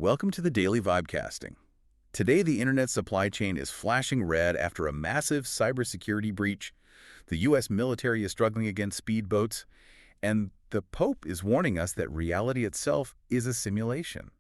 Welcome to the Daily Vibecasting. Today, the internet supply chain is flashing red after a massive cybersecurity breach. The U.S. military is struggling against speedboats, and the Pope is warning us that reality itself is a simulation.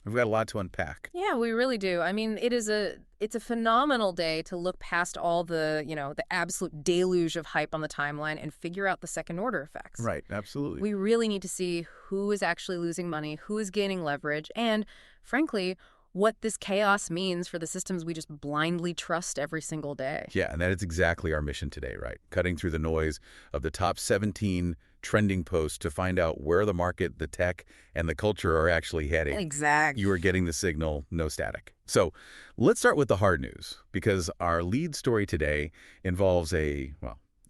We've got a lot to unpack. Yeah, we really do. I mean, it's a phenomenal day to look past all the, the absolute deluge of hype on the timeline and figure out the second order effects. Right, absolutely. We really need to see who is actually losing money, who is gaining leverage, and frankly, what this chaos means for the systems we just blindly trust every single day. Yeah, and that is exactly our mission today, right? Cutting through the noise of the top 17 trending posts to find out where the market, the tech, and the culture are actually heading. Exactly. You are getting the signal, no static. So let's start with the hard news, because our lead story today involves a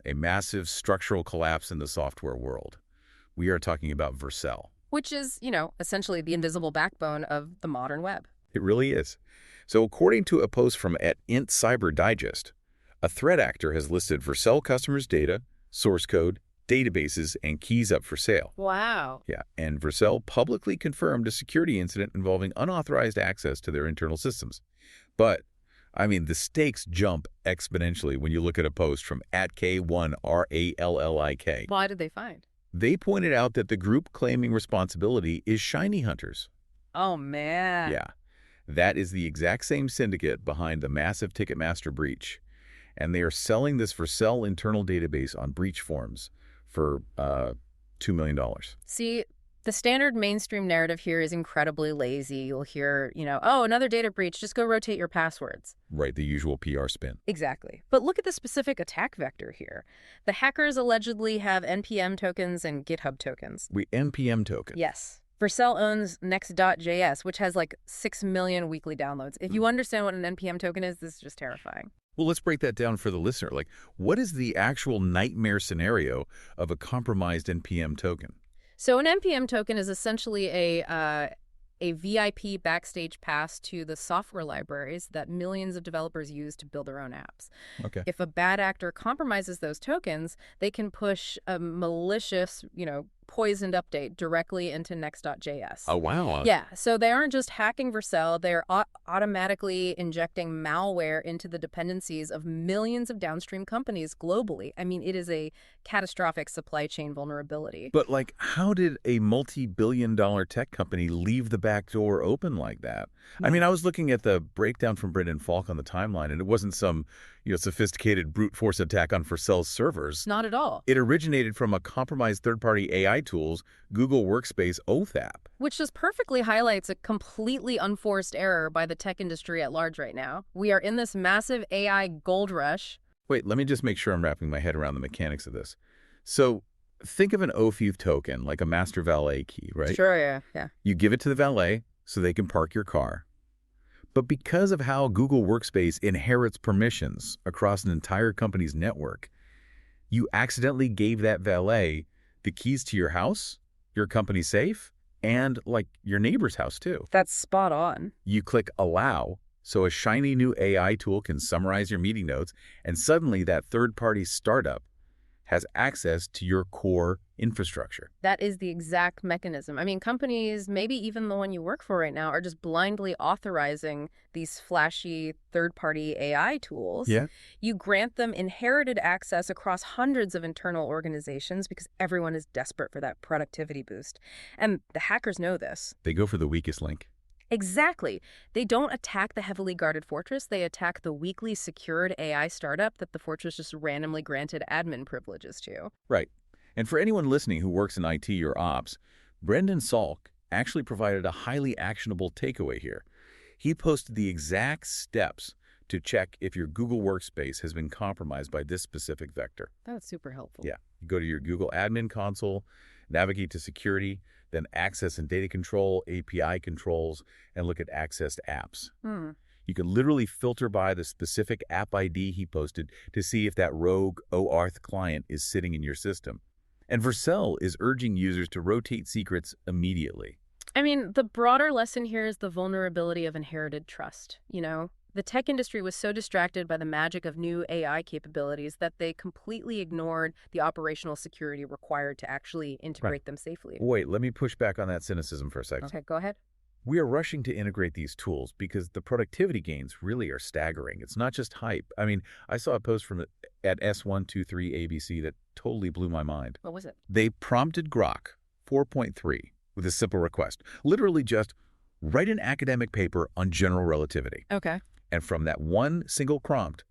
massive structural collapse in the software world. We are talking about Vercel. Which is, essentially the invisible backbone of the modern web. It really is. So according to a post from @int Cyber Digest, a threat actor has listed Vercel customers' data, source code, databases, and keys up for sale. Wow. Yeah, and Vercel publicly confirmed a security incident involving unauthorized access to their internal systems. But, the stakes jump exponentially when you look at a post from @K1RALLIK. Why did they find? They pointed out that the group claiming responsibility is shiny hunters. Oh, man. Yeah, that is the exact same syndicate behind the massive Ticketmaster breach. And they are selling this Vercel internal database on breach forums for $2 million. See, the standard mainstream narrative here is incredibly lazy. You'll hear, oh, another data breach, just go rotate your passwords. Right, the usual PR spin. Exactly. But look at the specific attack vector here. The hackers allegedly have NPM tokens and GitHub tokens. NPM token. Yes. Vercel owns next.js, which has like 6 million weekly downloads. If you understand what an NPM token is, this is just terrifying. Well, let's break that down for the listener. What is the actual nightmare scenario of a compromised NPM token? So an NPM token is essentially a VIP backstage pass to the software libraries that millions of developers use to build their own apps. Okay. If a bad actor compromises those tokens, they can push a malicious, poisoned update directly into next.js. Oh, wow. Yeah, so they aren't just hacking Vercel, they're automatically injecting malware into the dependencies of millions of downstream companies globally. It is a catastrophic supply chain vulnerability. But, how did a multi-billion-dollar tech company leave the back door open like that? I was looking at the breakdown from Brendan Falk on the timeline, and it wasn't some sophisticated brute force attack on Vercel's servers. Not at all. It originated from a compromised third-party AI tools, Google Workspace Oath app. Which just perfectly highlights a completely unforced error by the tech industry at large right now. We are in this massive AI gold rush. Wait, let me just make sure I'm wrapping my head around the mechanics of this. So think of an OAuth token, like a master valet key, right? Sure, yeah. You give it to the valet so they can park your car. But because of how Google Workspace inherits permissions across an entire company's network, you accidentally gave that valet the keys to your house, your company safe, and, your neighbor's house, too. That's spot on. You click Allow, so a shiny new AI tool can summarize your meeting notes, and suddenly that third-party startup has access to your core infrastructure. That is the exact mechanism. Companies, maybe even the one you work for right now, are just blindly authorizing these flashy third-party AI tools. Yeah. You grant them inherited access across hundreds of internal organizations because everyone is desperate for that productivity boost. And the hackers know this. They go for the weakest link. Exactly. They don't attack the heavily guarded fortress. They attack the weakly secured AI startup that the fortress just randomly granted admin privileges to. Right. And for anyone listening who works in IT or ops, Brendan Salk actually provided a highly actionable takeaway here. He posted the exact steps to check if your Google Workspace has been compromised by this specific vector. That's super helpful. Yeah. You go to your Google admin console, navigate to security, then access and data control, API controls, and look at accessed apps. You can literally filter by the specific app ID he posted to see if that rogue OAuth client is sitting in your system. And Vercel is urging users to rotate secrets immediately. The broader lesson here is the vulnerability of inherited trust. The tech industry was so distracted by the magic of new AI capabilities that they completely ignored the operational security required to actually integrate them safely. Wait, let me push back on that cynicism for a second. Okay, go ahead. We are rushing to integrate these tools because the productivity gains really are staggering. It's not just hype. I mean, I saw a post from at S123ABC that totally blew my mind. What was it? They prompted Grok 4.3 with a simple request. Literally just write an academic paper on general relativity. Okay. And from that one single prompt,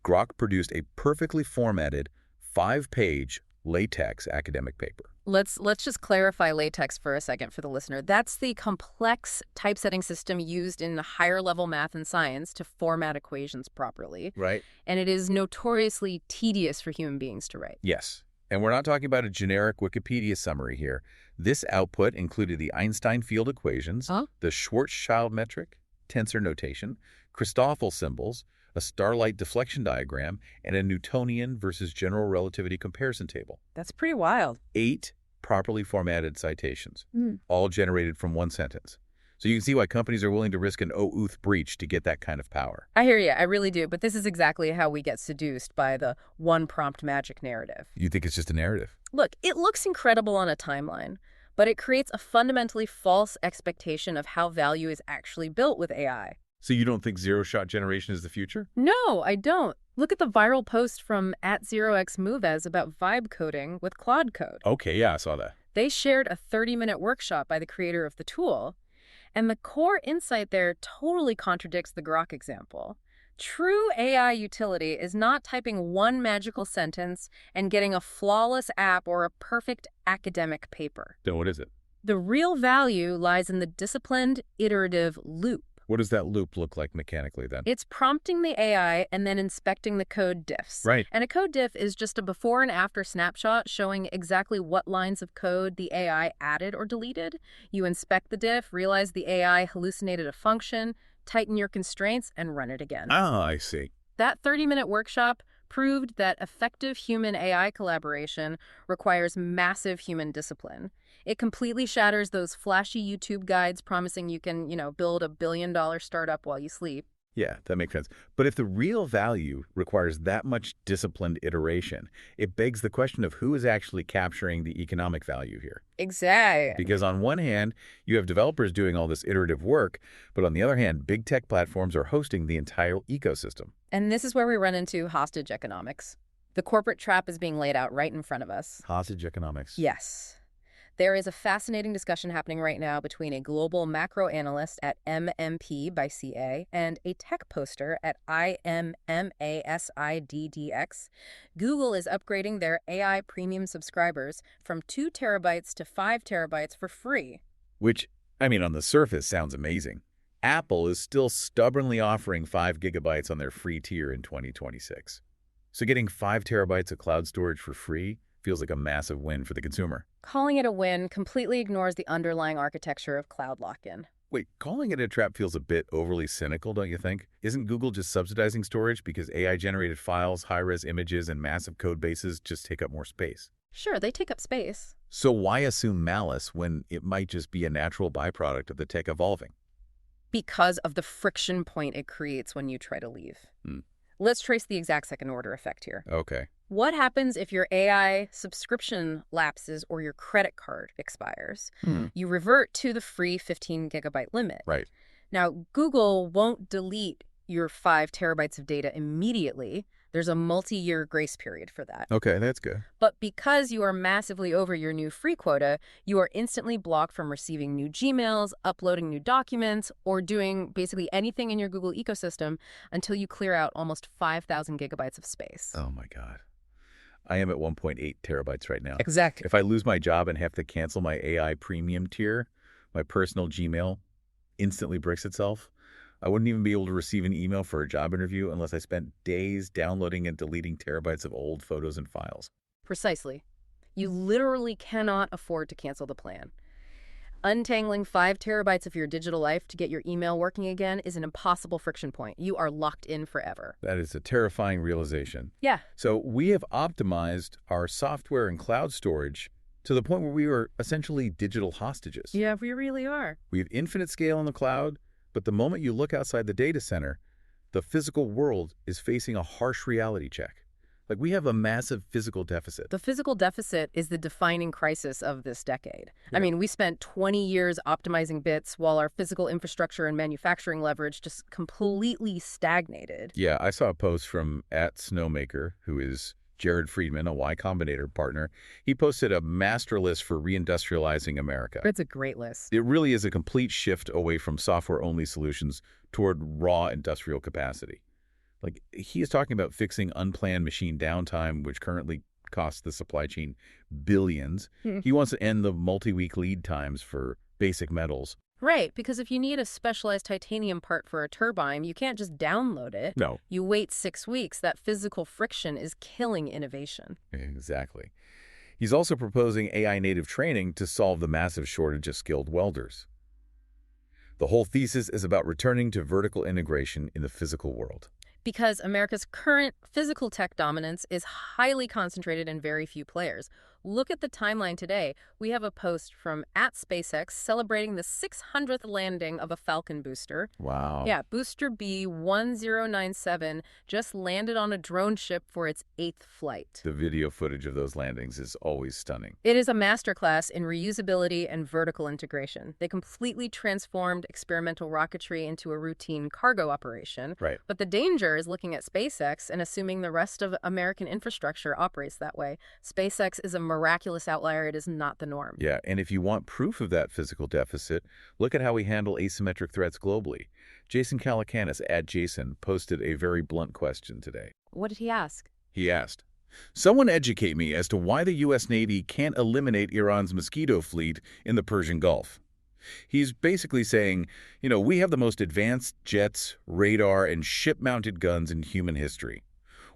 Grok produced a perfectly formatted 5-page LaTeX academic paper. Let's just clarify LaTeX for a second for the listener. That's the complex typesetting system used in higher level math and science to format equations properly. Right. And it is notoriously tedious for human beings to write. Yes. And we're not talking about a generic Wikipedia summary here. This output included the Einstein field equations, the Schwarzschild metric, tensor notation, Christoffel symbols, a starlight deflection diagram, and a Newtonian versus general relativity comparison table. That's pretty wild. 8 properly formatted citations, all generated from one sentence. So you can see why companies are willing to risk an OAuth breach to get that kind of power. I hear you. I really do. But this is exactly how we get seduced by the one prompt magic narrative. You think it's just a narrative? Look, it looks incredible on a timeline, but it creates a fundamentally false expectation of how value is actually built with AI. So you don't think zero-shot generation is the future? No, I don't. Look at the viral post from @0xMoveAs about vibe coding with Claude Code. Okay, yeah, I saw that. They shared a 30-minute workshop by the creator of the tool, and the core insight there totally contradicts the Grok example. True AI utility is not typing one magical sentence and getting a flawless app or a perfect academic paper. Then what is it? The real value lies in the disciplined, iterative loop. What does that loop look like mechanically then? It's prompting the AI and then inspecting the code diffs. Right. And a code diff is just a before and after snapshot showing exactly what lines of code the AI added or deleted. You inspect the diff, realize the AI hallucinated a function, tighten your constraints, and run it again. Ah, I see. That 30-minute workshop proved that effective human-AI collaboration requires massive human discipline. It completely shatters those flashy YouTube guides promising you can, build a billion-dollar startup while you sleep. Yeah, that makes sense. But if the real value requires that much disciplined iteration, it begs the question of who is actually capturing the economic value here. Exactly. Because on one hand, you have developers doing all this iterative work, but on the other hand, big tech platforms are hosting the entire ecosystem. And this is where we run into hostage economics. The corporate trap is being laid out right in front of us. Hostage economics. Yes. There is a fascinating discussion happening right now between a global macro analyst at MMP by CA and a tech poster at IMMASIDDX. Google is upgrading their AI premium subscribers from 2 terabytes to 5 terabytes for free. Which, on the surface sounds amazing. Apple is still stubbornly offering 5 gigabytes on their free tier in 2026. So getting 5 terabytes of cloud storage for free feels like a massive win for the consumer. Calling it a win completely ignores the underlying architecture of cloud lock-in. Wait, calling it a trap feels a bit overly cynical, don't you think? Isn't Google just subsidizing storage because AI-generated files, high-res images, and massive code bases just take up more space? Sure, they take up space. So why assume malice when it might just be a natural byproduct of the tech evolving? Because of the friction point it creates when you try to leave. Let's trace the exact second-order effect here. Okay. What happens if your AI subscription lapses or your credit card expires? You revert to the free 15 gigabyte limit. Right. Now, Google won't delete your 5 terabytes of data immediately. There's a multi-year grace period for that. Okay, that's good. But because you are massively over your new free quota, you are instantly blocked from receiving new Gmails, uploading new documents, or doing basically anything in your Google ecosystem until you clear out almost 5,000 gigabytes of space. Oh my God. I am at 1.8 terabytes right now. Exactly. If I lose my job and have to cancel my AI premium tier, my personal Gmail instantly bricks itself. I wouldn't even be able to receive an email for a job interview unless I spent days downloading and deleting terabytes of old photos and files. Precisely. You literally cannot afford to cancel the plan. Untangling 5 terabytes of your digital life to get your email working again is an impossible friction point. You are locked in forever. That is a terrifying realization. Yeah. So we have optimized our software and cloud storage to the point where we are essentially digital hostages. Yeah, we really are. We have infinite scale in the cloud, but the moment you look outside the data center, the physical world is facing a harsh reality check. Like, we have a massive physical deficit. The physical deficit is the defining crisis of this decade. I Yeah. mean, we spent 20 years optimizing bits while our physical infrastructure and manufacturing leverage just completely stagnated. Yeah, I saw a post from @Snowmaker, who is Jared Friedman, a Y Combinator partner. He posted a master list for reindustrializing America. It's a great list. It really is a complete shift away from software-only solutions toward raw industrial capacity. Like, he is talking about fixing unplanned machine downtime, which currently costs the supply chain billions. He wants to end the multi-week lead times for basic metals. Right, because if you need a specialized titanium part for a turbine, you can't just download it. No. You wait 6 weeks. That physical friction is killing innovation. Exactly. He's also proposing AI native training to solve the massive shortage of skilled welders. The whole thesis is about returning to vertical integration in the physical world. Because America's current physical tech dominance is highly concentrated in very few players. Look at the timeline today. We have a post from @SpaceX celebrating the 600th landing of a Falcon booster. Wow. Yeah, Booster B-1097 just landed on a drone ship for its 8th flight. The video footage of those landings is always stunning. It is a masterclass in reusability and vertical integration. They completely transformed experimental rocketry into a routine cargo operation. Right. But the danger is looking at SpaceX and assuming the rest of American infrastructure operates that way. SpaceX is a miraculous outlier. It is not the norm. Yeah, and if you want proof of that physical deficit, look at how we handle asymmetric threats globally. Jason Calacanis, @Jason, posted a very blunt question today. What did he ask? He asked, "Someone educate me as to why the U.S. Navy can't eliminate Iran's Mosquito fleet in the Persian Gulf." He's basically saying, we have the most advanced jets, radar, and ship-mounted guns in human history.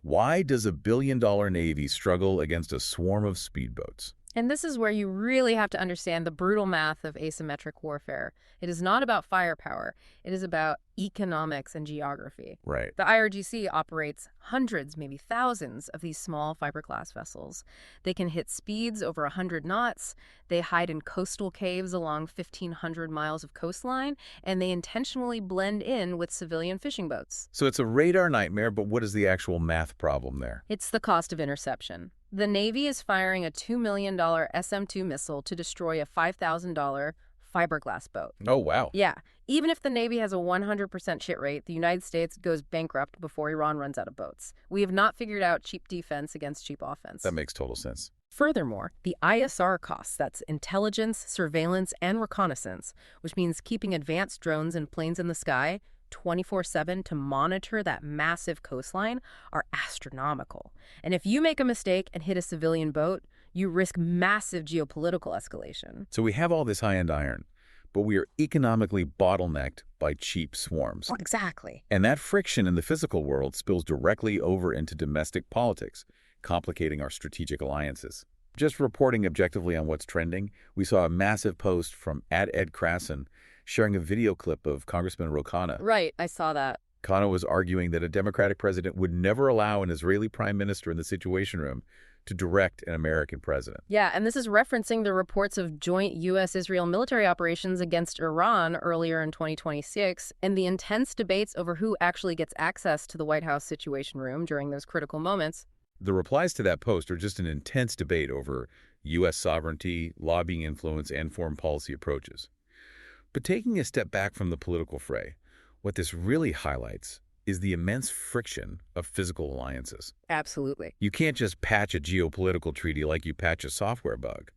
Why does a billion-dollar Navy struggle against a swarm of speedboats? And this is where you really have to understand the brutal math of asymmetric warfare. It is not about firepower. It is about economics and geography. Right. The IRGC operates hundreds, maybe thousands of these small fiberglass vessels. They can hit speeds over 100 knots. They hide in coastal caves along 1,500 miles of coastline, and they intentionally blend in with civilian fishing boats. So it's a radar nightmare, but what is the actual math problem there? It's the cost of interception. The Navy is firing a $2 million SM-2 missile to destroy a $5,000 fiberglass boat. Oh, wow. Yeah. Even if the Navy has a 100% hit rate, the United States goes bankrupt before Iran runs out of boats. We have not figured out cheap defense against cheap offense. That makes total sense. Furthermore, the ISR costs, that's intelligence, surveillance, and reconnaissance, which means keeping advanced drones and planes in the sky 24/7 to monitor that massive coastline, are astronomical. And if you make a mistake and hit a civilian boat, you risk massive geopolitical escalation. So we have all this high-end iron, but we are economically bottlenecked by cheap swarms. Exactly. And that friction in the physical world spills directly over into domestic politics, complicating our strategic alliances. Just reporting objectively on what's trending, we saw a massive post from @EdCrasson sharing a video clip of Congressman Ro Khanna. Right, I saw that. Khanna was arguing that a Democratic president would never allow an Israeli prime minister in the Situation Room to direct an American president. Yeah, and this is referencing the reports of joint U.S.-Israel military operations against Iran earlier in 2026 and the intense debates over who actually gets access to the White House Situation Room during those critical moments. The replies to that post are just an intense debate over U.S. sovereignty, lobbying influence, and foreign policy approaches. But taking a step back from the political fray, what this really highlights is the immense friction of physical alliances. Absolutely. You can't just patch a geopolitical treaty like you patch a software bug.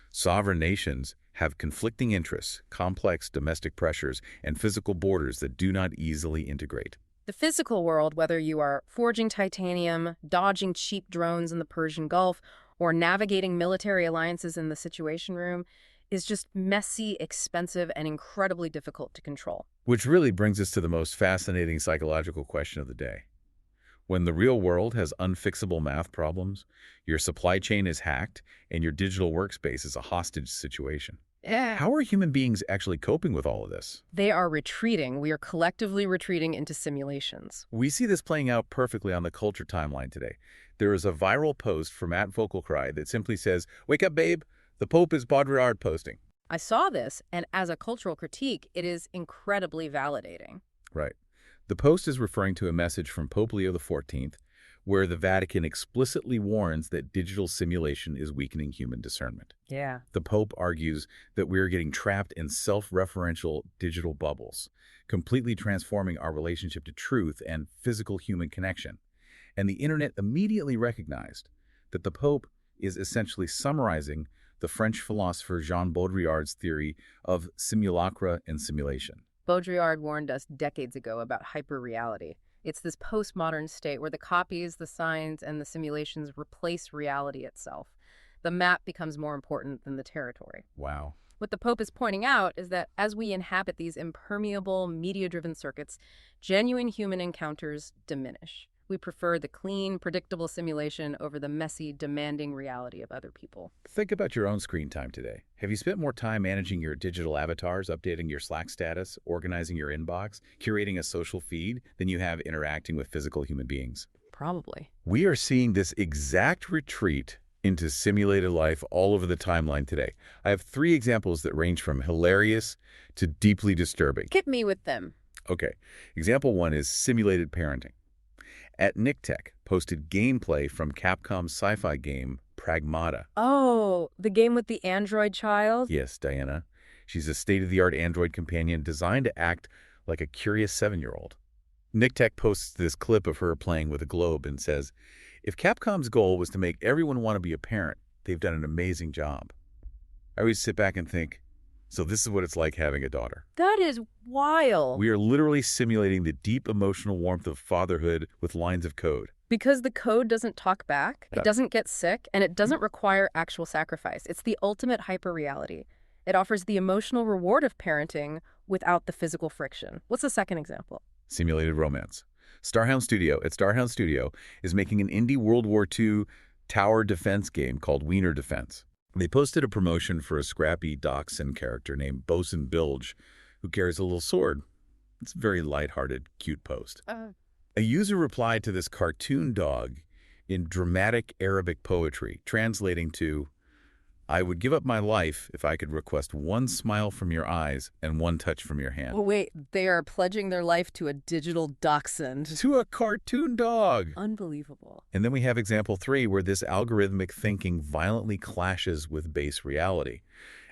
Sovereign nations have conflicting interests, complex domestic pressures, and physical borders that do not easily integrate. The physical world, whether you are forging titanium, dodging cheap drones in the Persian Gulf, or navigating military alliances in the Situation Room, is just messy, expensive, and incredibly difficult to control. Which really brings us to the most fascinating psychological question of the day. When the real world has unfixable math problems, your supply chain is hacked, and your digital workspace is a hostage situation. Yeah. How are human beings actually coping with all of this? They are retreating. We are collectively retreating into simulations. We see this playing out perfectly on the culture timeline today. There is a viral post from @VocalCry that simply says, "Wake up, babe. The Pope is Baudrillard posting." I saw this, and as a cultural critique, it is incredibly validating. Right. The post is referring to a message from Pope Leo XIV, where the Vatican explicitly warns that digital simulation is weakening human discernment. Yeah. The Pope argues that we are getting trapped in self-referential digital bubbles, completely transforming our relationship to truth and physical human connection. And the internet immediately recognized that the Pope is essentially summarizing the French philosopher Jean Baudrillard's theory of simulacra and simulation. Baudrillard warned us decades ago about hyperreality. It's this postmodern state where the copies, the signs, and the simulations replace reality itself. The map becomes more important than the territory. Wow. What the Pope is pointing out is that as we inhabit these impermeable, media-driven circuits, genuine human encounters diminish. We prefer the clean, predictable simulation over the messy, demanding reality of other people. Think about your own screen time today. Have you spent more time managing your digital avatars, updating your Slack status, organizing your inbox, curating a social feed, than you have interacting with physical human beings? Probably. We are seeing this exact retreat into simulated life all over the timeline today. I have 3 examples that range from hilarious to deeply disturbing. Hit me with them. Okay. Example 1 is simulated parenting. At NickTech posted gameplay from Capcom's sci-fi game Pragmata. Oh, the game with the android child? Yes, Diana. She's a state-of-the-art android companion designed to act like a curious 7-year-old. NickTech posts this clip of her playing with a globe and says, if Capcom's goal was to make everyone want to be a parent, they've done an amazing job. I always sit back and think, so this is what it's like having a daughter. That is wild. We are literally simulating the deep emotional warmth of fatherhood with lines of code. Because the code doesn't talk back, it doesn't get sick, and it doesn't require actual sacrifice. It's the ultimate hyperreality. It offers the emotional reward of parenting without the physical friction. What's the second example? Simulated romance. Starhound Studio is making an indie World War II tower defense game called Wiener Defense. They posted a promotion for a scrappy dachshund character named Bosun Bilge, who carries a little sword. It's a very lighthearted, cute post. A user replied to this cartoon dog in dramatic Arabic poetry, translating to, I would give up my life if I could request one smile from your eyes and one touch from your hand. Oh, wait, they are pledging their life to a digital dachshund. To a cartoon dog. Unbelievable. And then we have example 3 where this algorithmic thinking violently clashes with base reality.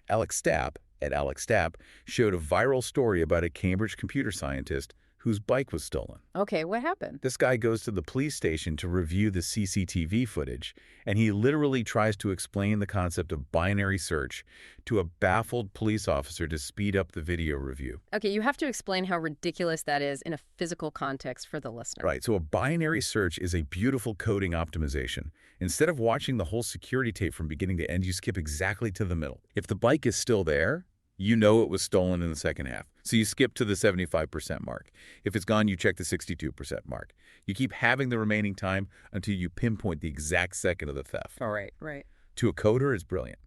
Alex Stapp showed a viral story about a Cambridge computer scientist whose bike was stolen. Okay, what happened? This guy goes to the police station to review the CCTV footage, and he literally tries to explain the concept of binary search to a baffled police officer to speed up the video review. Okay, you have to explain how ridiculous that is in a physical context for the listener. Right, so a binary search is a beautiful coding optimization. Instead of watching the whole security tape from beginning to end, you skip exactly to the middle. If the bike is still there, you know it was stolen in the second half. So you skip to the 75% mark. If it's gone, you check the 62% mark. You keep having the remaining time until you pinpoint the exact second of the theft. All right, right. To a coder, it's brilliant.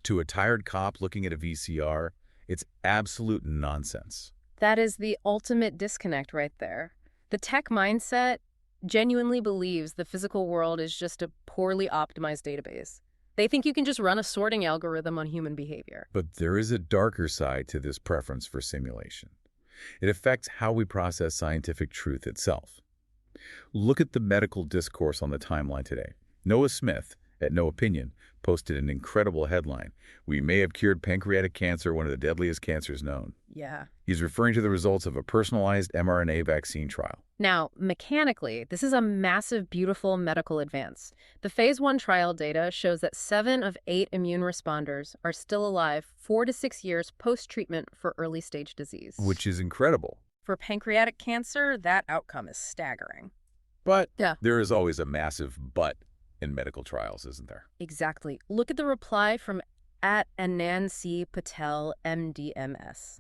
To a tired cop looking at a VCR, it's absolute nonsense. That is the ultimate disconnect right there. The tech mindset genuinely believes the physical world is just a poorly optimized database. They think you can just run a sorting algorithm on human behavior. But there is a darker side to this preference for simulation. It affects how we process scientific truth itself. Look at the medical discourse on the timeline today. Noah Smith, at No Opinion, posted an incredible headline. We may have cured pancreatic cancer, one of the deadliest cancers known. Yeah. He's referring to the results of a personalized mRNA vaccine trial. Now, mechanically, this is a massive, beautiful medical advance. The phase 1 trial data shows that 7 of 8 immune responders are still alive 4 to 6 years post-treatment for early-stage disease. Which is incredible. For pancreatic cancer, that outcome is staggering. But there is always a massive but in medical trials, isn't there? Exactly. Look at the reply from Anand C. Patel, MD/MS.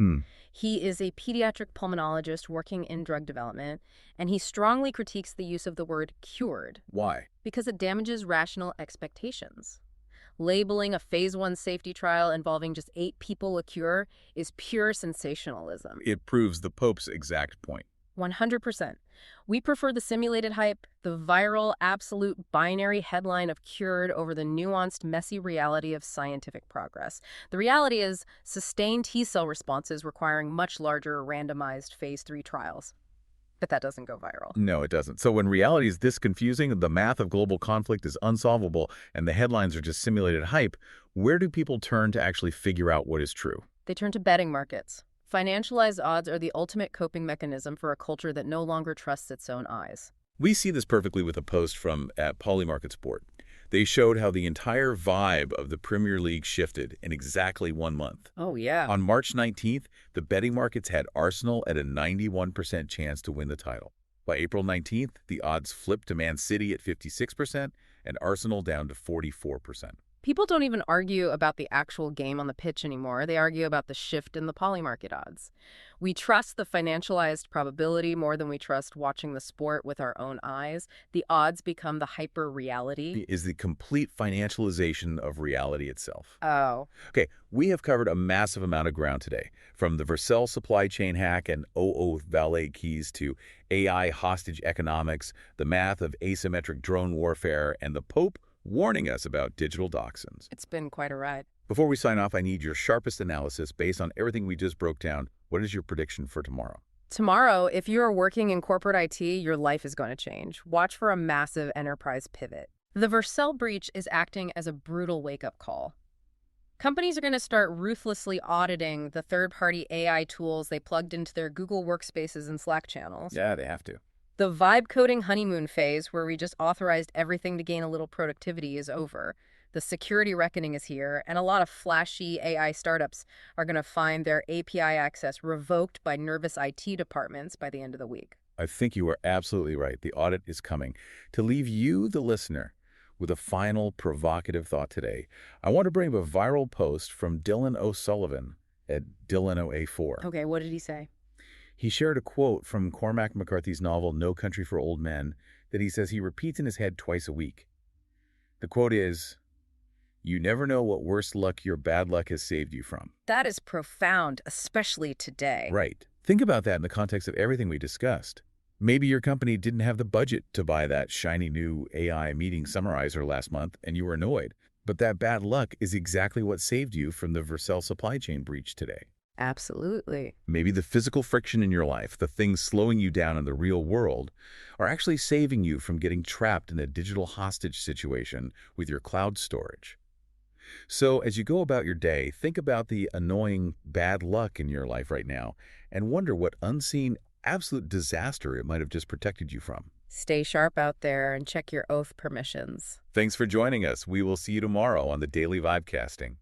He is a pediatric pulmonologist working in drug development, and he strongly critiques the use of the word cured. Why? Because it damages rational expectations. Labeling a phase 1 safety trial involving just 8 people a cure is pure sensationalism. It proves the Pope's exact point. 100%. We prefer the simulated hype, the viral, absolute binary headline of cured over the nuanced, messy reality of scientific progress. The reality is sustained T-cell responses requiring much larger randomized phase 3 trials. But that doesn't go viral. No, it doesn't. So when reality is this confusing, the math of global conflict is unsolvable, and the headlines are just simulated hype, where do people turn to actually figure out what is true? They turn to betting markets. Financialized odds are the ultimate coping mechanism for a culture that no longer trusts its own eyes. We see this perfectly with a post from at Polymarket Sport. They showed how the entire vibe of the Premier League shifted in exactly 1 month. Oh, yeah. On March 19th, the betting markets had Arsenal at a 91% chance to win the title. By April 19th, the odds flipped to Man City at 56% and Arsenal down to 44%. People don't even argue about the actual game on the pitch anymore. They argue about the shift in the polymarket odds. We trust the financialized probability more than we trust watching the sport with our own eyes. The odds become the hyper-reality. Is the complete financialization of reality itself. Oh. Okay, we have covered a massive amount of ground today, from the Vercel supply chain hack and OO valet keys to AI hostage economics, the math of asymmetric drone warfare, and the Pope warning us about digital dachshunds. It's been quite a ride. Before we sign off, I need your sharpest analysis based on everything we just broke down. What is your prediction for tomorrow? Tomorrow, if you are working in corporate IT, your life is going to change. Watch for a massive enterprise pivot. The Vercel breach is acting as a brutal wake-up call. Companies are going to start ruthlessly auditing the third-party AI tools they plugged into their Google Workspaces and Slack channels. Yeah, they have to. The vibe coding honeymoon phase, where we just authorized everything to gain a little productivity, is over. The security reckoning is here, and a lot of flashy AI startups are going to find their API access revoked by nervous IT departments by the end of the week. I think you are absolutely right. The audit is coming. To leave you, the listener, with a final provocative thought today, I want to bring up a viral post from Dylan O'Sullivan at DylanOA4. Okay, what did he say? He shared a quote from Cormac McCarthy's novel No Country for Old Men that he says he repeats in his head twice a week. The quote is, "You never know what worse luck your bad luck has saved you from." That is profound, especially today. Right. Think about that in the context of everything we discussed. Maybe your company didn't have the budget to buy that shiny new AI meeting summarizer last month and you were annoyed. But that bad luck is exactly what saved you from the Vercel supply chain breach today. Absolutely. Maybe the physical friction in your life, the things slowing you down in the real world, are actually saving you from getting trapped in a digital hostage situation with your cloud storage. So as you go about your day, think about the annoying bad luck in your life right now and wonder what unseen absolute disaster it might have just protected you from. Stay sharp out there and check your oath permissions. Thanks for joining us. We will see you tomorrow on the Daily Vibecasting.